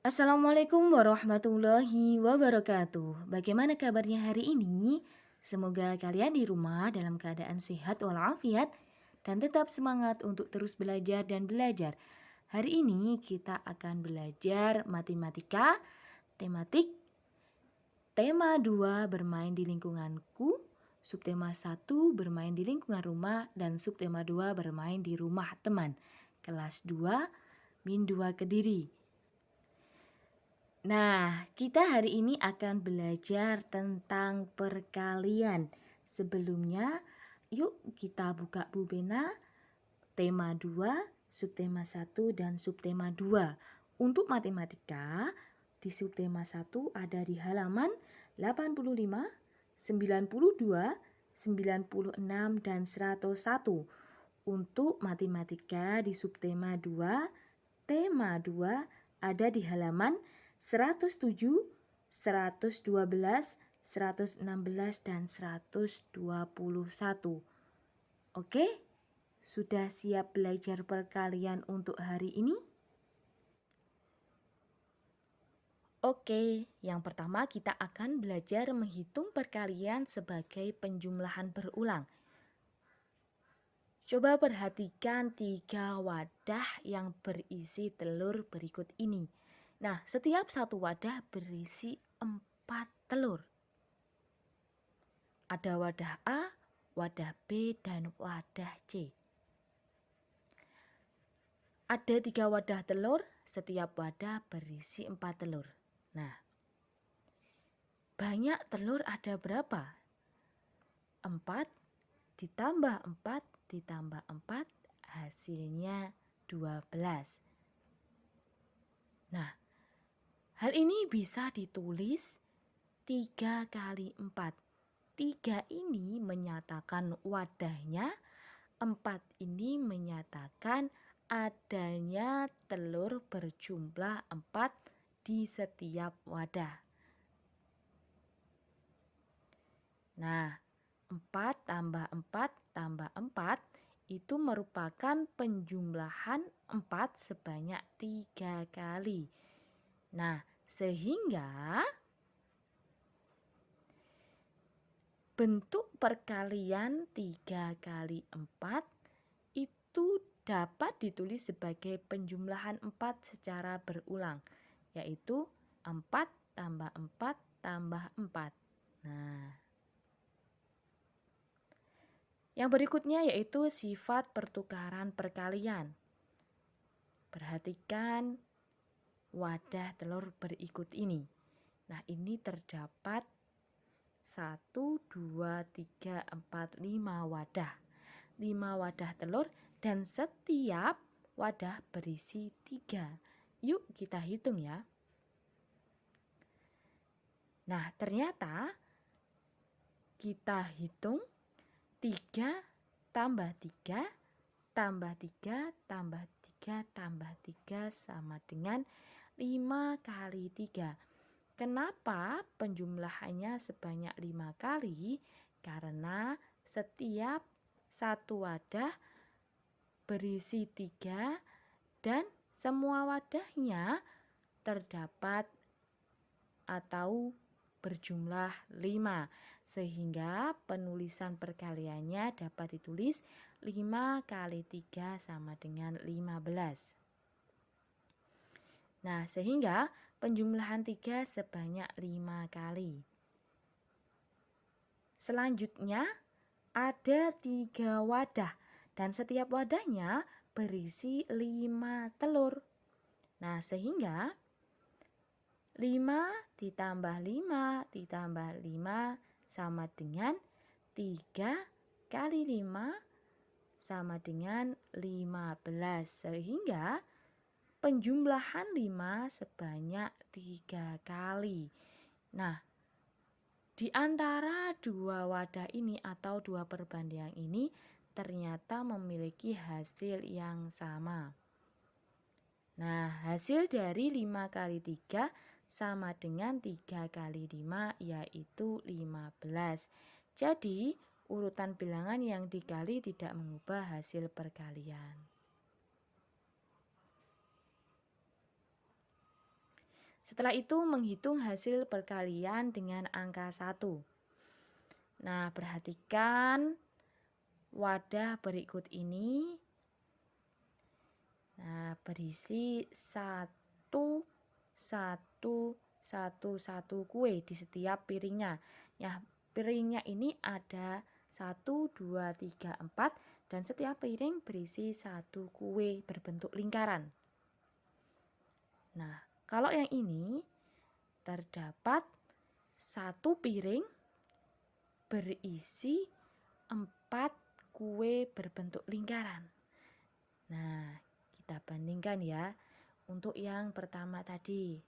Assalamualaikum warahmatullahi wabarakatuh. Bagaimana kabarnya hari ini? Semoga kalian di rumah dalam keadaan sehat walafiat dan tetap semangat untuk terus belajar dan belajar. Hari ini kita akan belajar matematika, tematik, tema 2 bermain di lingkunganku, subtema 1 bermain di lingkungan rumah, dan subtema 2 bermain di rumah teman. Kelas 2, Min 2 Kediri. Nah, kita hari ini akan belajar tentang perkalian. Sebelumnya, yuk kita buka Bubena, tema 2, subtema 1, dan subtema 2. Untuk matematika, di subtema 1 ada di halaman 85, 92, 96, dan 101. Untuk matematika di subtema 2, tema 2 ada di halaman 107, 112, 116, dan 121. Oke, sudah siap belajar perkalian untuk hari ini? Oke, yang pertama kita akan belajar menghitung perkalian sebagai penjumlahan berulang. Coba perhatikan 3 wadah yang berisi telur berikut ini. Nah, setiap satu wadah berisi 4 telur. Ada wadah A, wadah B, dan wadah C. Ada 3 wadah telur, setiap wadah berisi 4 telur. Nah, banyak telur ada berapa? 4 ditambah 4 ditambah 4 hasilnya 12. Nah, hal ini bisa ditulis 3 kali 4. 3 ini menyatakan wadahnya, 4 ini menyatakan adanya telur berjumlah 4 di setiap wadah. Nah, 4 tambah 4 tambah 4 itu merupakan penjumlahan 4 sebanyak 3 kali. Nah, sehingga bentuk perkalian 3 kali 4 itu dapat ditulis sebagai penjumlahan 4 secara berulang, yaitu 4 tambah 4 tambah 4. Nah, yang berikutnya yaitu sifat pertukaran perkalian. Perhatikan wadah telur berikut ini. Nah, ini terdapat 1, 2, 3, 4, 5 wadah. 5 wadah telur dan setiap wadah berisi 3. Yuk kita hitung ya. Nah, ternyata kita hitung 3 tambah 3 tambah 3 tambah 3 tambah 3 sama dengan 5 kali 3. Kenapa penjumlahannya sebanyak 5 kali? Karena setiap satu wadah berisi 3 dan semua wadahnya terdapat atau berjumlah 5. Sehingga penulisan perkaliannya dapat ditulis 5 kali 3 sama dengan 15. Nah, sehingga penjumlahan 3 sebanyak 5 kali. Selanjutnya ada 3 wadah dan setiap wadahnya berisi 5 telur. Nah, sehingga 5 ditambah 5 ditambah 5 sama dengan 3 kali 5 sama dengan 15. Sehingga penjumlahan 5 sebanyak 3 kali. Nah, di antara 2 wadah ini atau 2 perbandingan ini ternyata memiliki hasil yang sama. Nah, hasil dari 5 kali 3 sama dengan 3 kali 5 yaitu 15. Jadi, urutan bilangan yang dikali tidak mengubah hasil perkalian. Setelah itu menghitung hasil perkalian dengan angka 1. Nah, perhatikan wadah berikut ini. Nah, berisi 1 kue di setiap piringnya. Ya, piringnya ini ada 1, 2, 3, 4 dan setiap piring berisi 1 kue berbentuk lingkaran. Nah, kalau yang ini terdapat 1 piring berisi 4 kue berbentuk lingkaran. Nah, kita bandingkan ya untuk yang pertama tadi.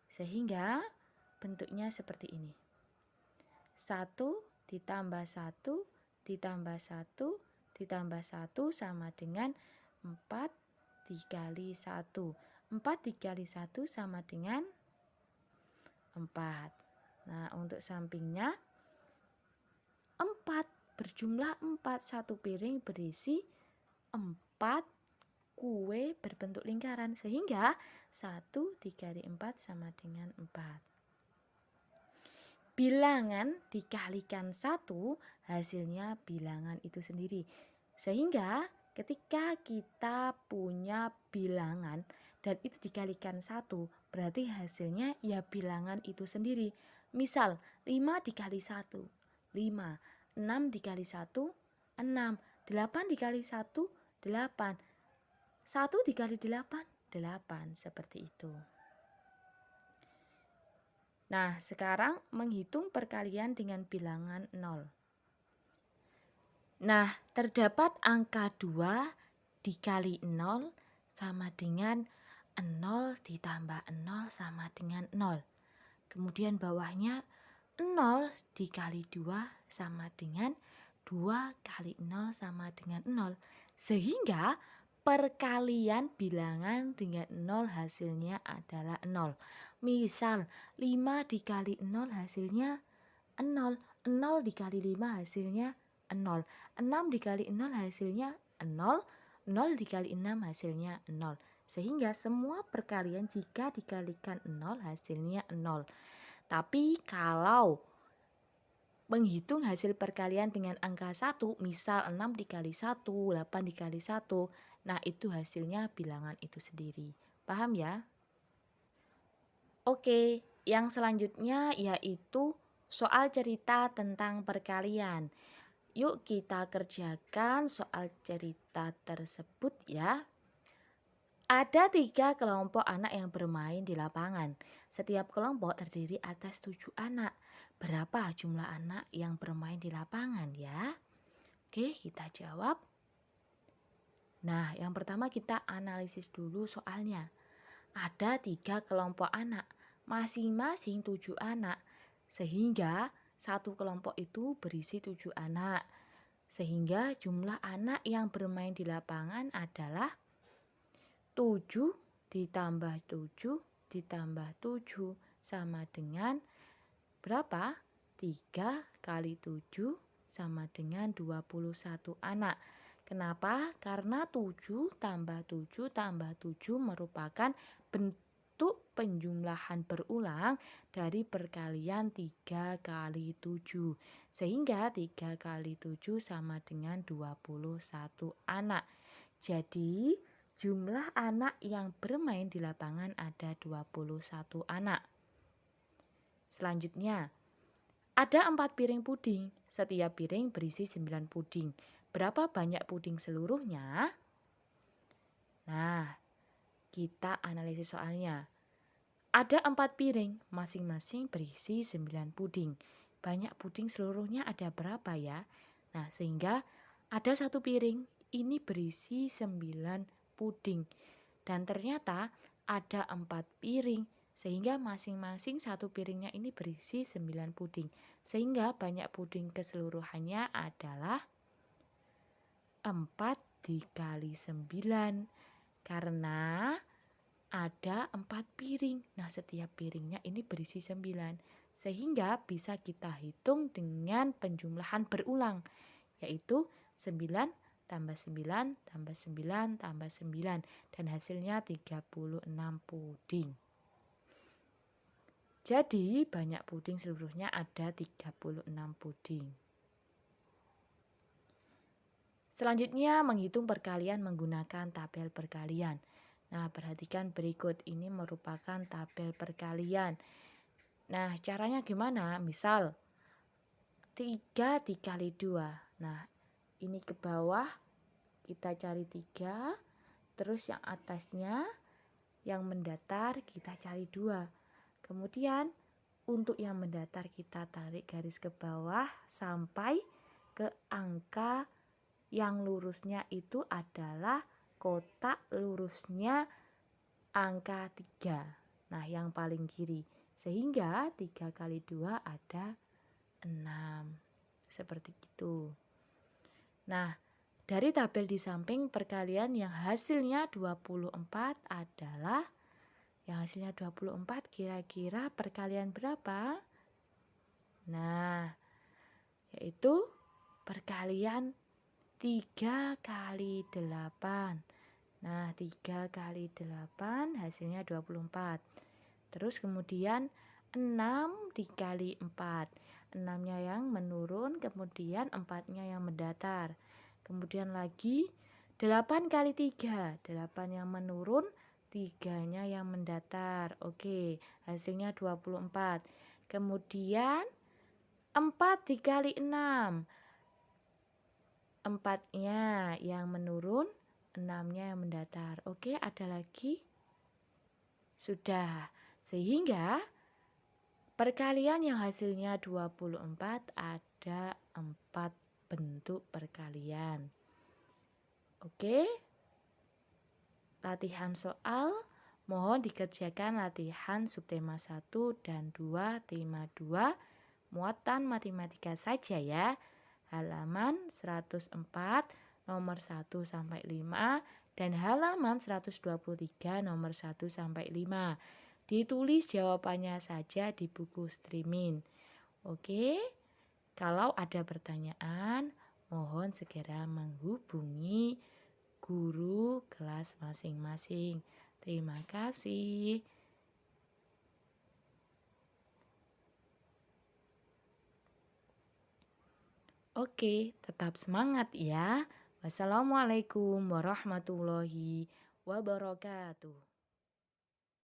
Sehingga bentuknya seperti ini. 1 ditambah 1 ditambah 1 ditambah 1 sama dengan 4 dikali 1. 4 dikali 1 sama dengan 4. Nah, untuk sampingnya 4 berjumlah 4. Satu piring berisi 4 kue berbentuk lingkaran. Sehingga 1 dikali 4 sama dengan 4. Bilangan dikalikan 1 hasilnya bilangan itu sendiri. Sehingga ketika kita punya bilangan dan itu dikalikan 1 berarti hasilnya ya bilangan itu sendiri. Misal 5 dikali 1 5, 6 dikali 1 6, 8 dikali 1 8, 1 dikali 8 8, seperti itu. Nah, sekarang menghitung perkalian dengan bilangan 0. Nah, terdapat angka 2 dikali 0 sama dengan 0 ditambah 0 sama dengan 0. Kemudian bawahnya 0 dikali 2 sama dengan 2 kali 0 sama dengan 0. Sehingga perkalian bilangan dengan 0 hasilnya adalah 0. Misal 5 dikali 0 hasilnya 0. 0 dikali 5 hasilnya 0. 6 dikali 0 hasilnya 0. 0 dikali 6 hasilnya 0. Sehingga semua perkalian jika dikalikan 0 hasilnya 0. Tapi kalau menghitung hasil perkalian dengan angka 1, misal 6 dikali 1, 8 dikali 1, nah itu hasilnya bilangan itu sendiri. Paham ya? Oke, yang selanjutnya yaitu soal cerita tentang perkalian. Yuk kita kerjakan soal cerita tersebut ya. Ada 3 kelompok anak yang bermain di lapangan. Setiap kelompok terdiri atas 7 anak. Berapa jumlah anak yang bermain di lapangan ya? Oke, kita jawab. Nah, yang pertama kita analisis dulu soalnya. Ada 3 kelompok anak, masing-masing 7 anak. Sehingga satu kelompok itu berisi 7 anak. Sehingga jumlah anak yang bermain di lapangan adalah 7 ditambah 7 ditambah 7 sama dengan berapa? 3 kali 7 sama dengan 21 anak. Kenapa? Karena 7 tambah 7 tambah 7 merupakan bentuk penjumlahan berulang dari perkalian 3 kali 7. Sehingga 3 kali 7 sama dengan 21 anak. Jadi jumlah anak yang bermain di lapangan ada 21 anak. Selanjutnya, ada 4 piring puding. Setiap piring berisi 9 puding. Berapa banyak puding seluruhnya? Nah, kita analisis soalnya. Ada 4 piring, masing-masing berisi 9 puding. Banyak puding seluruhnya ada berapa ya? Nah, sehingga ada 1 piring, ini berisi 9 puding. Dan ternyata ada 4 piring, sehingga masing-masing 1 piringnya ini berisi 9 puding. Sehingga banyak puding keseluruhannya adalah 4 dikali 9. Karena ada 4 piring. Nah, setiap piringnya ini berisi 9. Sehingga bisa kita hitung dengan penjumlahan berulang. Yaitu 9 tambah 9 tambah 9 tambah 9. Dan hasilnya 36 puding. Jadi banyak puding seluruhnya ada 36 puding. Selanjutnya menghitung perkalian menggunakan tabel perkalian. Nah, perhatikan berikut ini merupakan tabel perkalian. Nah, caranya gimana? Misal 3 dikali 2. Nah, ini ke bawah kita cari 3, terus yang atasnya yang mendatar kita cari 2. Kemudian untuk yang mendatar kita tarik garis ke bawah sampai ke angka yang lurusnya itu adalah kotak lurusnya angka 3. Nah, yang paling kiri. Sehingga 3 kali 2 ada 6. Seperti itu. Nah, dari tabel di samping perkalian yang hasilnya 24 adalah yang hasilnya 24 kira-kira perkalian berapa? Nah, yaitu perkalian 3 kali 8. Nah, 3 kali 8 hasilnya 24. Terus kemudian 6 dikali 4. 6-nya yang menurun, kemudian 4-nya yang mendatar. Kemudian lagi 8 kali 3. 8 yang menurun, 3-nya yang mendatar. Oke, hasilnya 24. Kemudian 4 dikali 6. 4-nya yang menurun, 6-nya yang mendatar. Oke, ada lagi? Sudah. Sehingga perkalian yang hasilnya 24 ada 4 bentuk perkalian. Oke. Latihan soal, mohon dikerjakan latihan subtema 1 dan 2 tema 2 muatan matematika saja ya. Halaman 104 nomor 1 sampai 5 dan halaman 123 nomor 1 sampai 5. Ditulis jawabannya saja di buku streaming. Oke. Kalau ada pertanyaan, mohon segera menghubungi guru kelas masing-masing. Terima kasih. Oke, tetap semangat ya. Wassalamualaikum warahmatullahi wabarakatuh.